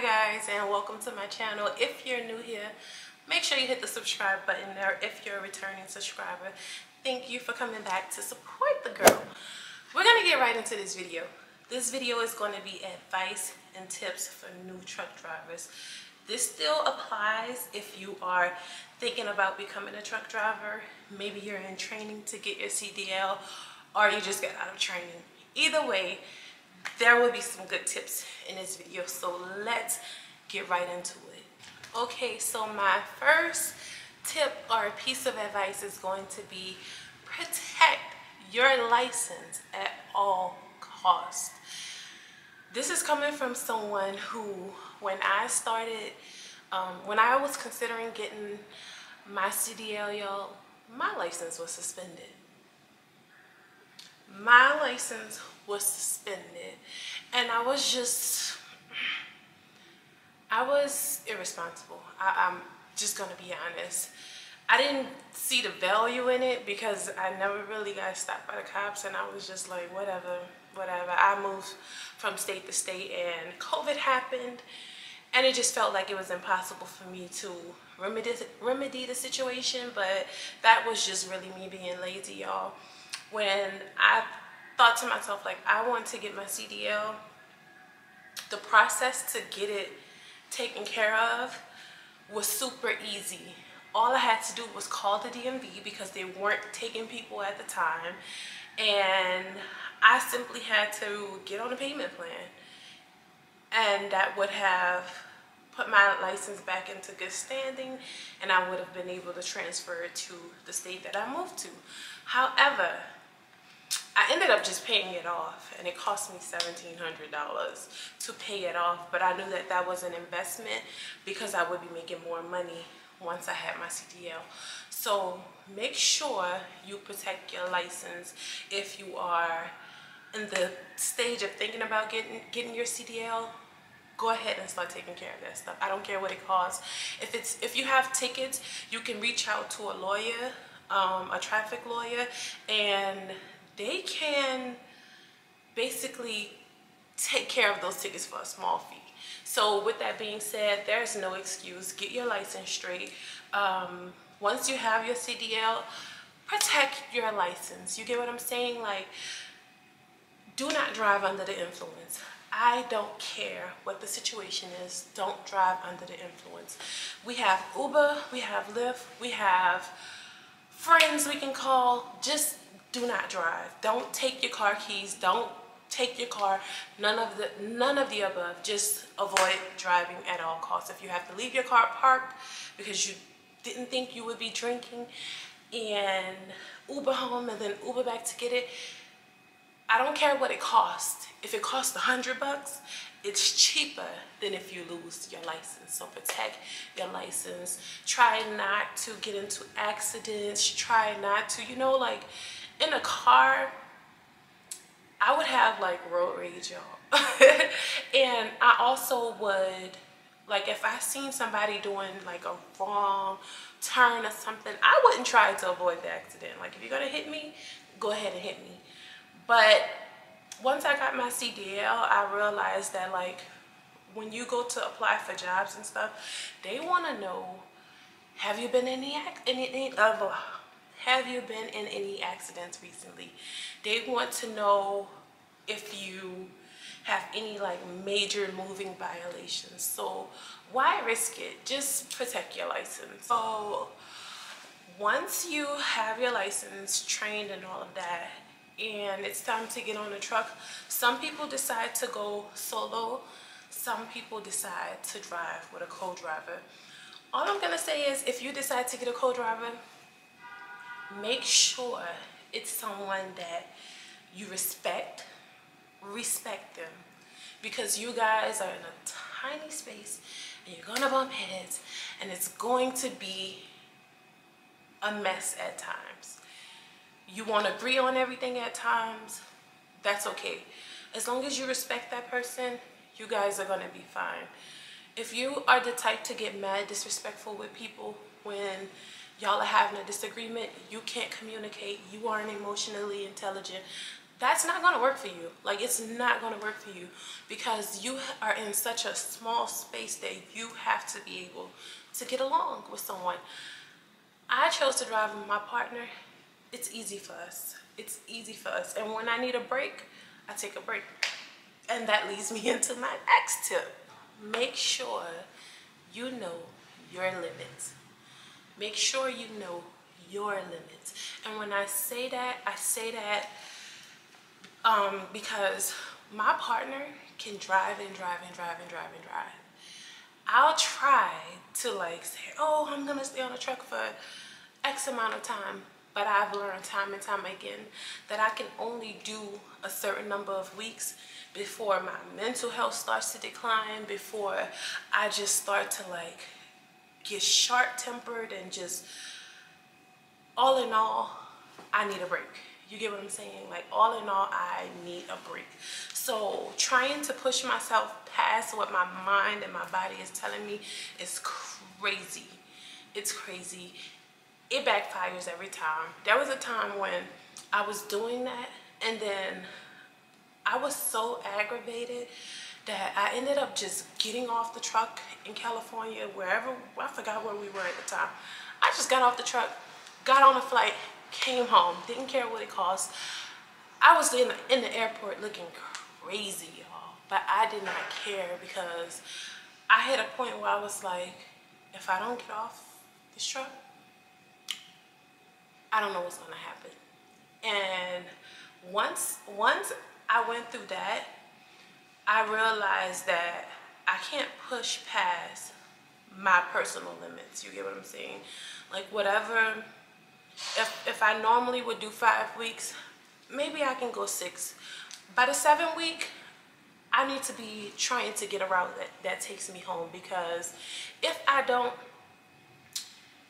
Hi guys, and welcome to my channel. If you're new here, make sure you hit the subscribe button there. If you're a returning subscriber, thank you for coming back to support the girl. We're gonna get right into this video. This video is going to be advice and tips for new truck drivers. This still applies if you are thinking about becoming a truck driver. Maybe you're in training to get your CDL, or you just got out of training. Either way, there will be some good tips in this video, so let's get right into it. Okay, so my first tip or a piece of advice is going to be protect your license at all costs. This is coming from someone who, when I started, when I was considering getting my CDL, y'all, my license was suspended. My license was suspended, and I was irresponsible. I'm just gonna be honest. I didn't see the value in it because I never really got stopped by the cops, and I was just like, whatever. I moved from state to state, and COVID happened, and it just felt like it was impossible for me to remedy the situation. But that was just really me being lazy, y'all. When I thought to myself, like, I want to get my CDL, the process to get it taken care of was super easy. All I had to do was call the DMV because they weren't taking people at the time, and I simply had to get on a payment plan, and that would have put my license back into good standing, and I would have been able to transfer it to the state that I moved to. However, I ended up just paying it off, and it cost me $1,700 to pay it off, but I knew that that was an investment because I would be making more money once I had my CDL. So make sure you protect your license. If you are in the stage of thinking about getting your CDL, go ahead and start taking care of that stuff. I don't care what it costs. If you have tickets, you can reach out to a lawyer, a traffic lawyer, and they can basically take care of those tickets for a small fee. So with that being said, there's no excuse. Get your license straight. Once you have your CDL, protect your license. You get what I'm saying? Like, do not drive under the influence. I don't care what the situation is. Don't drive under the influence. We have Uber, we have Lyft, we have friends we can call. Just do not drive. Don't take your car keys. Don't take your car. None of the above. Just avoid driving at all costs. If you have to leave your car parked because you didn't think you would be drinking, and Uber home and then Uber back to get it, I don't care what it costs. If it costs $100, it's cheaper than if you lose your license. So protect your license. Try not to get into accidents. Try not to, like, in a car, I would have like road rage, y'all. And I also would, like, if I seen somebody doing like a wrong turn or something, I wouldn't try to avoid the accident. Like, if you're gonna hit me, go ahead and hit me. But once I got my CDL, I realized that, like, when you go to apply for jobs and stuff, they want to know, have you been in any accidents recently? They want to know if you have any like major moving violations. So why risk it? Just protect your license. So once you have your license, trained and all of that, and it's time to get on the truck, some people decide to go solo. Some people decide to drive with a co-driver. All I'm gonna say is, if you decide to get a co-driver, make sure it's someone that you respect them, because you guys are in a tiny space and you're gonna bump heads, and it's going to be a mess at times. You won't agree on everything at times. That's okay. As long as you respect that person, you guys are gonna be fine. If you are the type to get mad disrespectful with people when y'all are having a disagreement, you can't communicate, you aren't emotionally intelligent, that's not going to work for you. Like, it's not going to work for you because you are in such a small space that you have to be able to get along with someone. I chose to drive with my partner. It's easy for us. It's easy for us. And when I need a break, I take a break. And that leads me into my next tip. Make sure you know your limits. Make sure you know your limits. And when I say that because my partner can drive and drive and drive and drive and drive. I'll try to like say, oh, I'm gonna stay on the truck for X amount of time, but I've learned time and time again that I can only do a certain number of weeks before my mental health starts to decline, before I just start to like get short-tempered and just, all in all, I need a break. You get what I'm saying? Like, all in all, I need a break. So trying to push myself past what my mind and my body is telling me is crazy. It's crazy. It backfires every time. There was a time when I was doing that, and then I was so aggravated that I ended up just getting off the truck in California, wherever, I forgot where we were at the time. I just got off the truck, got on a flight, came home, didn't care what it cost. I was in the airport looking crazy, y'all, but I did not care because I hit a point where I was like, if I don't get off this truck, I don't know what's gonna happen. And once I went through that, I realized that I can't push past my personal limits. You get what I'm saying? Like, whatever, if I normally would do 5 weeks, maybe I can go 6. By the 7th week, I need to be trying to get a route that takes me home, because if I don't,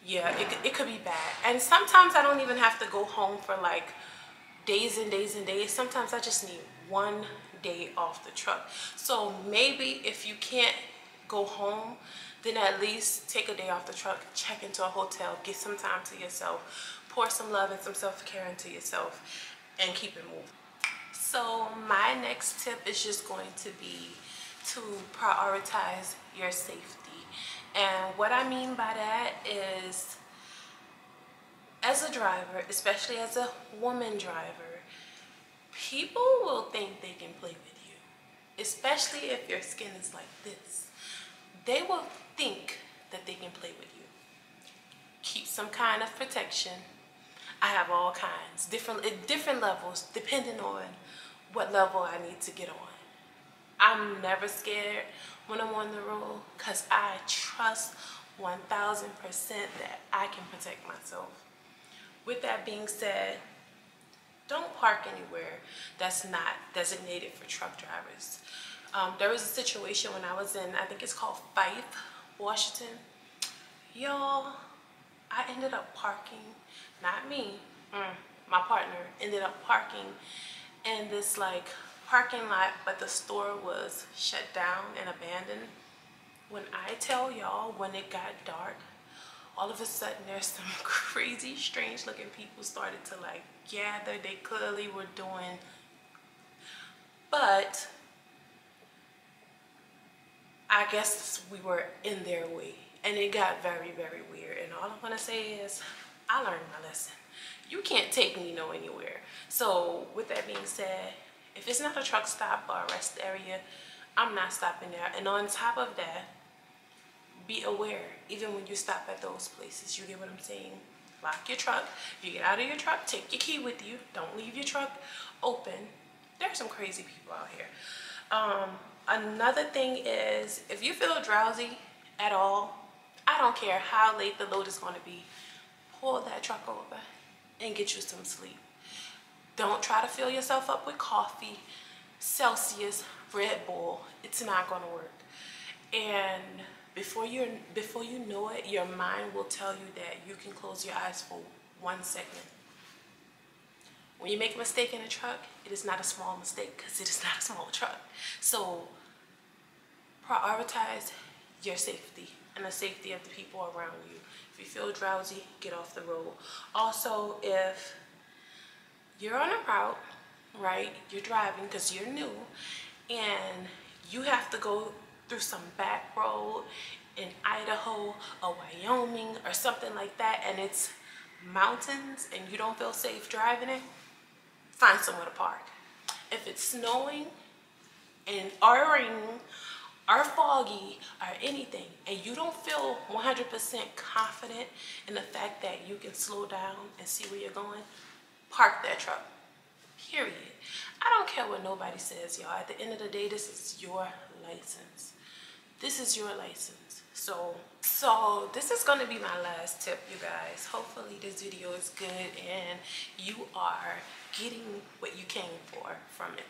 yeah, it could be bad. And sometimes I don't even have to go home for like days and days and days. Sometimes I just need 1 day off the truck. So maybe if you can't go home, then at least take a day off the truck, check into a hotel, get some time to yourself, pour some love and some self-care into yourself, and keep it moving. So my next tip is just going to be to prioritize your safety. And what I mean by that is, as a driver, especially as a woman driver, people will think they can play with you, especially if your skin is like this. They will think that they can play with you. Keep some kind of protection. I have all kinds, different levels, depending on what level I need to get on. I'm never scared when I'm on the road because I trust 1000% that I can protect myself. With that being said, don't park anywhere that's not designated for truck drivers. There was a situation when I was in, I think it's called Fife, Washington. Y'all, I ended up parking, not me, my partner ended up parking in this like parking lot, but the store was shut down and abandoned. When I tell y'all, when it got dark, all of a sudden there's some crazy, strange looking people started to like gather. They clearly were doing, but I guess we were in their way, and it got very, very weird. And all I'm gonna say is, I learned my lesson. You can't take me anywhere. So with that being said, if it's not a truck stop or a rest area, I'm not stopping there. And on top of that, be aware, even when you stop at those places. You get what I'm saying? Lock your truck. If you get out of your truck, take your key with you. Don't leave your truck open. There's some crazy people out here. Another thing is, if you feel drowsy at all, I don't care how late the load is going to be, pull that truck over and get you some sleep. Don't try to fill yourself up with coffee, Celsius, Red Bull. It's not going to work. And before you know it, your mind will tell you that you can close your eyes for 1 second. When you make a mistake in a truck, it is not a small mistake, because it is not a small truck. So prioritize your safety and the safety of the people around you. If you feel drowsy, get off the road. Also, if you're on a route right? You're driving because you're new, and you have to go through some back road in Idaho or Wyoming or something like that, and it's mountains and you don't feel safe driving it, find somewhere to park. If it's snowing and or raining or foggy or anything, and you don't feel 100% confident in the fact that you can slow down and see where you're going, park that truck. Period. I don't care what nobody says, y'all. At the end of the day, this is your license. This is your license. So this is going to be my last tip, you guys. Hopefully this video is good and you are getting what you came for from it.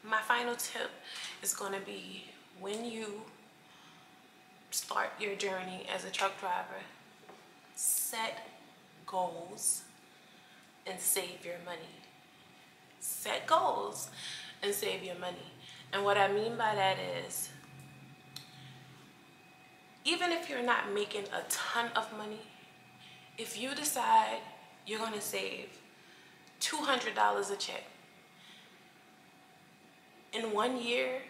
My final tip is going to be, when you start your journey as a truck driver, set goals and save your money. Set goals and save your money. And what I mean by that is, even if you're not making a ton of money, if you decide you're gonna save $200 a check, in 1 year,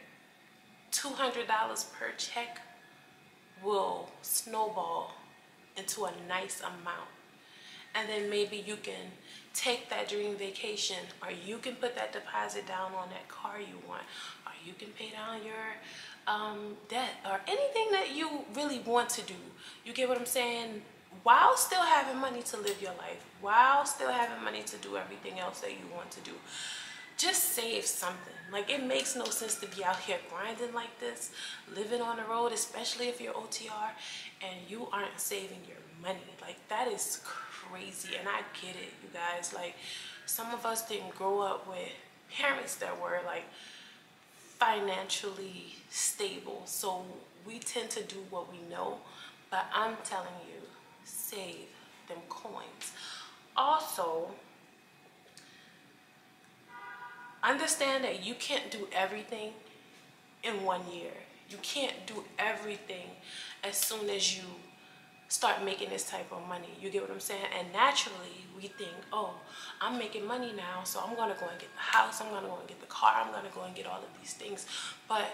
$200 per check will snowball into a nice amount. And then maybe you can take that dream vacation, or you can put that deposit down on that car you want, or you can pay down your debt, or anything that you really want to do. You get what I'm saying? While still having money to live your life, while still having money to do everything else that you want to do. Just save something. Like, it makes no sense to be out here grinding like this, living on the road, especially if you're OTR, and you aren't saving your money. Like, that is crazy. And I get it, you guys. Like, some of us didn't grow up with parents that were like financially stable, so we tend to do what we know. But I'm telling you, save them coins. Also, understand that you can't do everything in 1 year. You can't do everything as soon as you start making this type of money. You get what I'm saying? And naturally, we think, oh, I'm making money now, so I'm going to go and get the house, I'm going to go and get the car, I'm going to go and get all of these things. But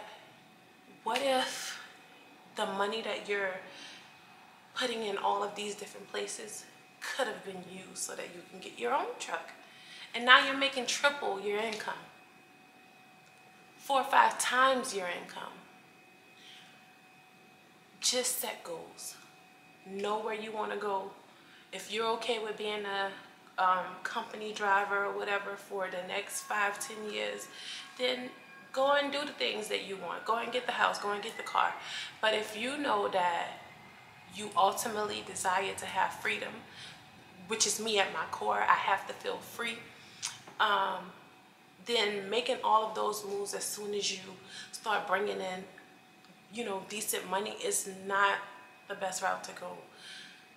what if the money that you're putting in all of these different places could have been used so that you can get your own truck? And now you're making triple your income, 4 or 5 times your income. Just set goals. Know where you want to go. If you're okay with being a company driver or whatever for the next 5-10 years, then go and do the things that you want. Go and get the house, go and get the car. But if you know that you ultimately desire to have freedom, which is me at my core, I have to feel free, then making all of those moves as soon as you start bringing in, you know, decent money is not the best route to go.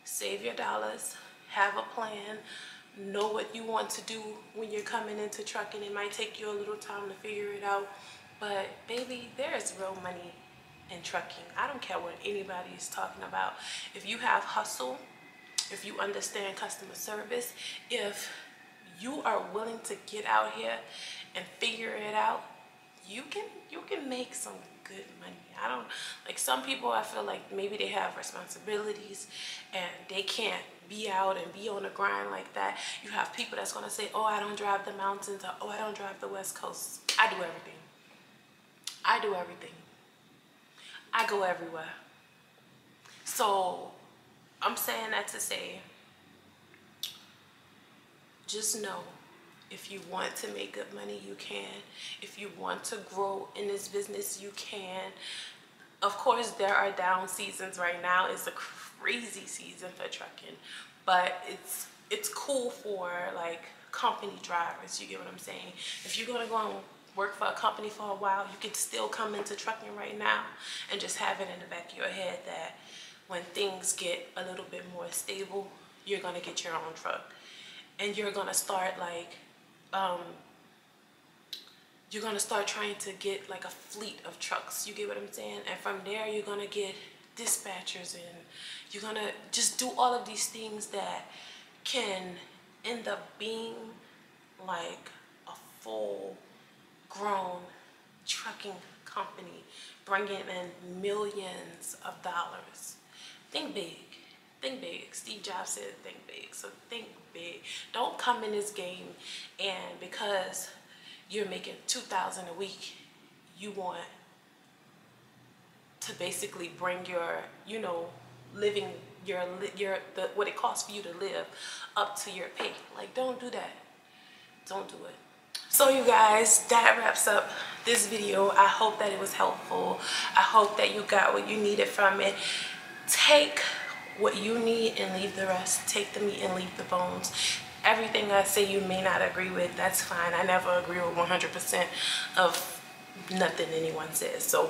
Save your dollars, have a plan, know what you want to do when you're coming into trucking. It might take you a little time to figure it out, but baby, there is real money in trucking. I don't care what anybody is talking about. If you have hustle, if you understand customer service, if you are willing to get out here and figure it out, you can make some good money. I don't, like, some people, I feel like maybe they have responsibilities and they can't be out and be on the grind like that. You have people that's gonna say, oh, I don't drive the mountains, or oh, I don't drive the West Coast. I do everything. I do everything. I go everywhere. So I'm saying that to say, just know, if you want to make good money, you can. If you want to grow in this business, you can. Of course, there are down seasons. Right now it's a crazy season for trucking, but it's cool for like company drivers. You get what I'm saying? If you're gonna go and work for a company for a while, you can still come into trucking right now and just have it in the back of your head that when things get a little bit more stable, you're gonna get your own truck. And you're gonna start like, you're gonna start trying to get like a fleet of trucks. You get what I'm saying? And from there, you're gonna get dispatchers, and you're gonna just do all of these things that can end up being like a full grown trucking company bringing in millions of dollars. Think big. Think big. Steve Jobs said think big. So think big. Don't come in this game and because you're making $2,000 a week, you want to basically bring your, you know, living what it costs for you to live up to your pay. Like, don't do that. Don't do it. So you guys, that wraps up this video. I hope that it was helpful. I hope that you got what you needed from it. Take what you need and leave the rest. Take the meat and leave the bones. Everything I say you may not agree with, that's fine. I never agree with 100% of nothing anyone says. So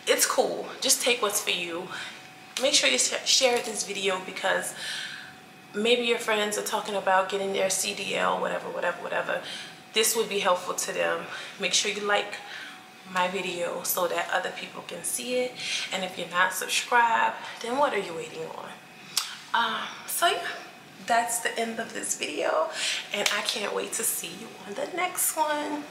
it's cool. Just take what's for you. Make sure you share this video because maybe your friends are talking about getting their CDL, whatever. This would be helpful to them. Make sure you like my video so that other people can see it. And if you're not subscribed, then what are you waiting on? So yeah, that's the end of this video. And I can't wait to see you on the next one.